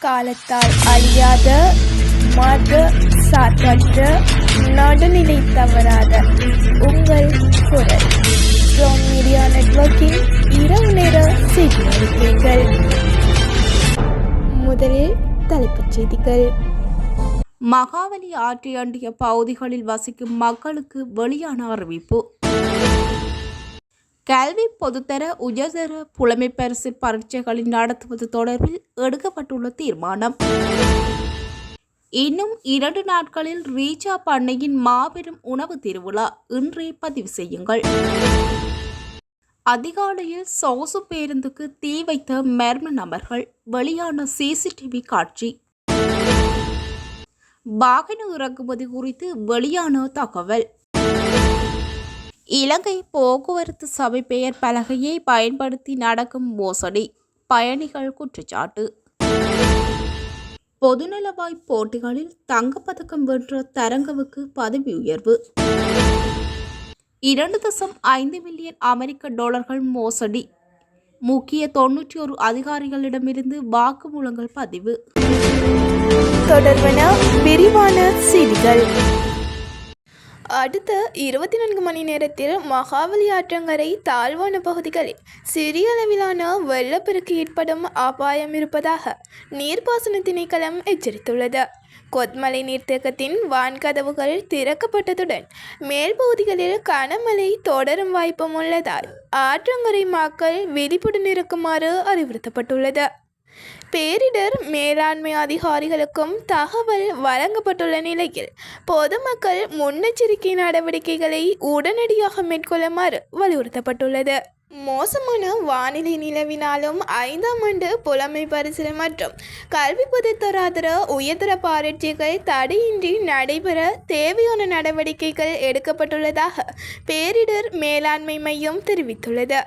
காலத்தால் அழியாத மத சார்பற்ற நடுநிலை தவறாத உங்கள் குரல் ஃப்ரம் மீடியா நெட்வொர்க்கிங் இரவு நேர செய்தி அறிக்கைகள். முதலில் தலைப்புச் செய்திகள். மகாவலி ஆற்றை அண்டிய பகுதிகளில் வசிக்கும் மக்களுக்கு வெளியான அறிவிப்பு. கல்வி பொதுத்தர உயர்தர புலமை பரிசு பரீட்சைகளை நடத்துவது தொடர்பில் எடுக்கப்பட்டுள்ள தீர்மானம். இன்னும் 2 நாட்களில் ரீச்சா பண்ணையின் மாபெரும் உணவு திருவிழா. இன்றே பதிவு செய்யுங்கள். அதிகாலையில் சொகுசு பேருந்துக்கு தீ வைத்த மர்ம நபர்கள். வெளியான சிசிடிவி காட்சி. வாகன இறக்குமதி குறித்து வெளியான தகவல். இலங்கை போக்குவரத்து சபை பெயர் பலகையை பயன்படுத்தி நடக்கும் மோசடி. பயணிகள் குற்றச்சாட்டு. பொதுநலவாய் போட்டிகளில் தங்கப்பதக்கம் வென்ற தரங்கவுக்கு பதவி உயர்வு. 2.5 மில்லியன் அமெரிக்க டாலர்கள் மோசடி. முக்கிய 91 அதிகாரிகளிடமிருந்து வாக்குமூலங்கள் பதிவு. தொடர்பான விரிவான செய்திகள். அடுத்த 24 மணி நேரத்தில் மகாவலி ஆற்றங்கரை தாழ்வான பகுதிகளில் சிறிய அளவிலான வெள்ளப்பெருக்கு ஏற்படும் அபாயம் இருப்பதாக நீர்ப்பாசன திணைக்களம் எச்சரித்துள்ளது. கொத்மலை நீர்த்தேக்கத்தின் வான்கதவுகள் திறக்கப்பட்டதுடன் மேல் பகுதிகளில் கனமழை தொடரும் வாய்ப்பும் உள்ளதால் ஆற்றங்கரை மக்கள் விழிப்புடன் இருக்குமாறு அறிவுறுத்தப்பட்டுள்ளது. பேரிடர் மேலாண்மை அதிகாரிகளுக்கும் தகவல் வழங்கப்பட்டுள்ள நிலையில் பொதுமக்கள் முன்னெச்சரிக்கை நடவடிக்கைகளை உடனடியாக மேற்கொள்ளுமாறு வலியுறுத்தப்பட்டுள்ளது. மோசமான வானிலை நிலவினாலும் 5ஆம் ஆண்டு புலமை பரிசில் மற்றும் கல்வி பொதுத்தராதர உயர்தர பரீட்சைகள் தடையின்றி நடைபெற தேவையான நடவடிக்கைகள் எடுக்கப்பட்டுள்ளதாக பேரிடர் மேலாண்மை மையம் தெரிவித்துள்ளது.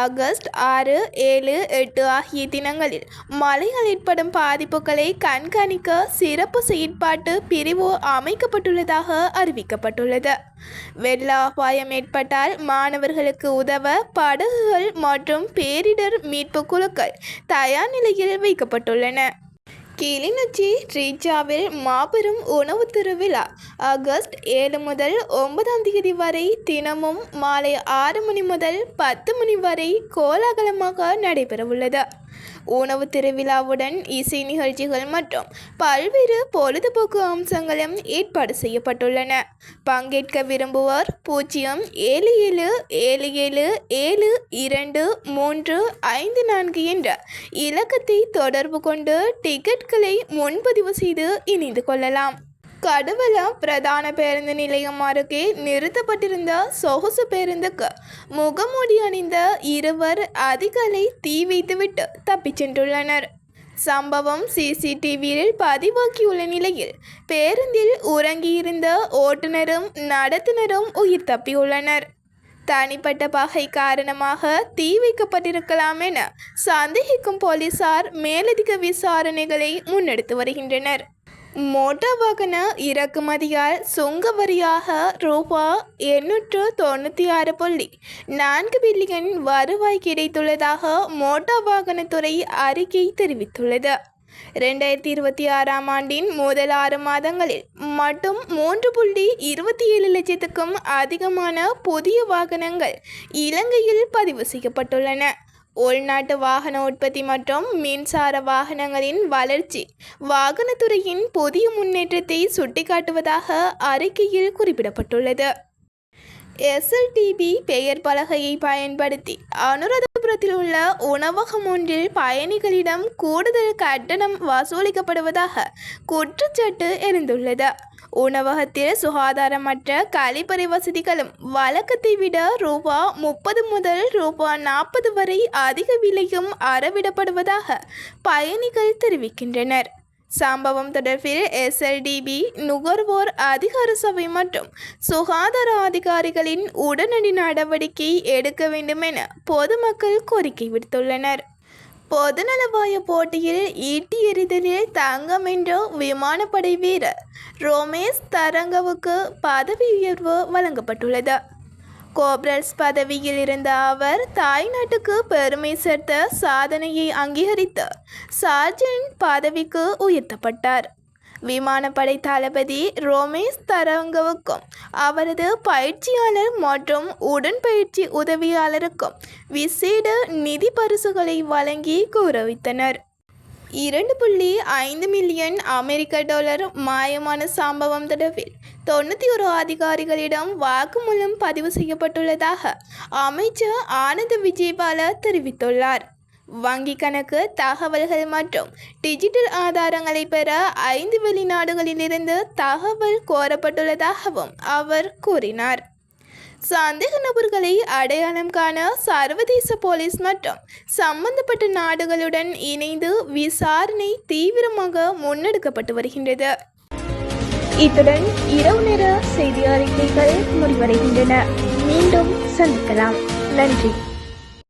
ஆகஸ்ட் 6, 7, 8 ஆகிய தினங்களில் மழையால் ஏற்படும் பாதிப்புகளை கண்காணிக்க சிறப்பு செயற்பாட்டு பிரிவு அமைக்கப்பட்டுள்ளதாக அறிவிக்கப்பட்டுள்ளது. வெள்ள அபாயம் ஏற்பட்டால் மாணவர்களுக்கு உதவ படகுகள் மற்றும் பேரிடர் மீட்பு குழுக்கள் தயார் நிலையில் வைக்கப்பட்டுள்ளன. கிளிநொச்சி ரீச்சாவில் மாபெரும் உணவு திருவிழா ஆகஸ்ட் 7 முதல் 9ஆம் தேதி வரை தினமும் மாலை 6 மணி முதல் 10 மணி வரை கோலாகலமாக நடைபெறவுள்ளது. உணவு திருவிழாவுடன் இசை நிகழ்ச்சிகள் மற்றும் பல்வேறு பொழுதுபோக்கு அம்சங்களும் ஏற்பாடு செய்யப்பட்டுள்ளன. பங்கேற்க விரும்புவோர் 077777234 என்ற இலக்கத்தை தொடர்பு கொண்டு டிக்கெட்களை முன்பதிவு செய்து இணைந்து கொள்ளலாம். கடுவல பிரதான பேருந்து நிலையம் அருகே நிறுத்தப்பட்டிருந்த சொகுசு பேருந்துக்கு முகமூடி அணிந்த 2 அதிகாலை தீ வைத்துவிட்டு தப்பிச் சென்றுள்ளனர். சம்பவம் சிசிடிவியில் பதிவாகியுள்ள நிலையில் பேருந்தில் உறங்கியிருந்த ஓட்டுநரும் நடத்துனரும் உயிர் தப்பியுள்ளனர். தனிப்பட்ட பகை காரணமாக தீ வைக்கப்பட்டிருக்கலாம் என சந்தேகிக்கும் போலீசார் மேலதிக விசாரணைகளை முன்னெடுத்து வருகின்றனர். மோட்டார் வாகன இறக்குமதியால் சுங்க வரியாக ரூ.896.4 பில்லியன் வருவாய் கிடைத்துள்ளதாக மோட்டார் வாகனத்துறை அறிக்கை தெரிவித்துள்ளது. 2026ஆம் ஆண்டின் முதல் 6 மாதங்களில் மட்டும் 3.27 லட்சத்துக்கும் அதிகமான புதிய வாகனங்கள் இலங்கையில் பதிவு செய்யப்பட்டுள்ளன. உள்நாட்டு வாகன உற்பத்தி மற்றும் மின்சார வாகனங்களின் வளர்ச்சி வாகனத்துறையின் புதிய முன்னேற்றத்தை சுட்டிக்காட்டுவதாக அறிக்கையில் குறிப்பிடப்பட்டுள்ளது. SLTB பெயர் பலகையை பயன்படுத்தி அனுராதபுரத்தில் உள்ள உணவகம் ஒன்றில் பயணிகளிடம் கூடுதல் கட்டணம் வசூலிக்கப்படுவதாக குற்றச்சாட்டு எழுந்துள்ளது. உணவகத்தில் சுகாதாரமற்ற கழிப்பறை வசதிகளும் வழக்கத்தை விட ரூ.30 முதல் ரூ.40 வரை அதிக விலையும் அறவிடப்படுவதாக பயணிகள் தெரிவிக்கின்றனர். சம்பவம் தொடர்பில் SLTB நுகர்வோர் அதிகார சபை மற்றும் சுகாதார அதிகாரிகளின் உடனடி நடவடிக்கை எடுக்க வேண்டும் என பொதுமக்கள் கோரிக்கை விடுத்துள்ளனர். பொதுநலவாய போட்டியில் ஈட்டி எறிதலில் தங்கம் வென்ற விமானப்படை வீரர் ரோமேஷ் தரங்கவுக்கு பதவி உயர்வு வழங்கப்பட்டுள்ளது. கோப்ரல்ஸ் பதவியில் இருந்த அவர் தாய்நாட்டுக்கு பெருமை சேர்த்த சாதனையை அங்கீகரித்து சார்ஜென்ட் பதவிக்கு உயர்த்தப்பட்டார். விமானப்படை தளபதி ரோமேஷ் தரங்கவுக்கும் அவரது பயிற்சியாளர் மற்றும் உடன்பயிற்சி உதவியாளருக்கும் விசேட நிதி பரிசுகளை வழங்கி கௌரவித்தனர். 2.5 மில்லியன் அமெரிக்க டாலர் மாயமான சம்பவம் தொடர்பில் 91 அதிகாரிகளிடம் வாக்குமூலம் பதிவு செய்யப்பட்டுள்ளதாக அமைச்சர் ஆனந்த் விஜயபால தெரிவித்துள்ளார். வங்கி கணக்கு தகவல்கள் மற்றும் டிஜிட்டல் ஆதாரங்களை பெற 5 வெளிநாடுகளிலிருந்து தகவல் கோரப்பட்டுள்ளதாகவும் அவர் கூறினார். சந்தேக நபர்களை அடையாளம் காண சர்வதேச போலீஸ் மற்றும் சம்பந்தப்பட்ட நாடுகளுடன் இணைந்து விசாரணை தீவிரமாக முன்னெடுக்கப்பட்டு வருகின்றது. இத்துடன் இரவு நேர செய்தி அறிக்கைகள் முடிவடைகின்றன. மீண்டும் சந்திக்கலாம். நன்றி.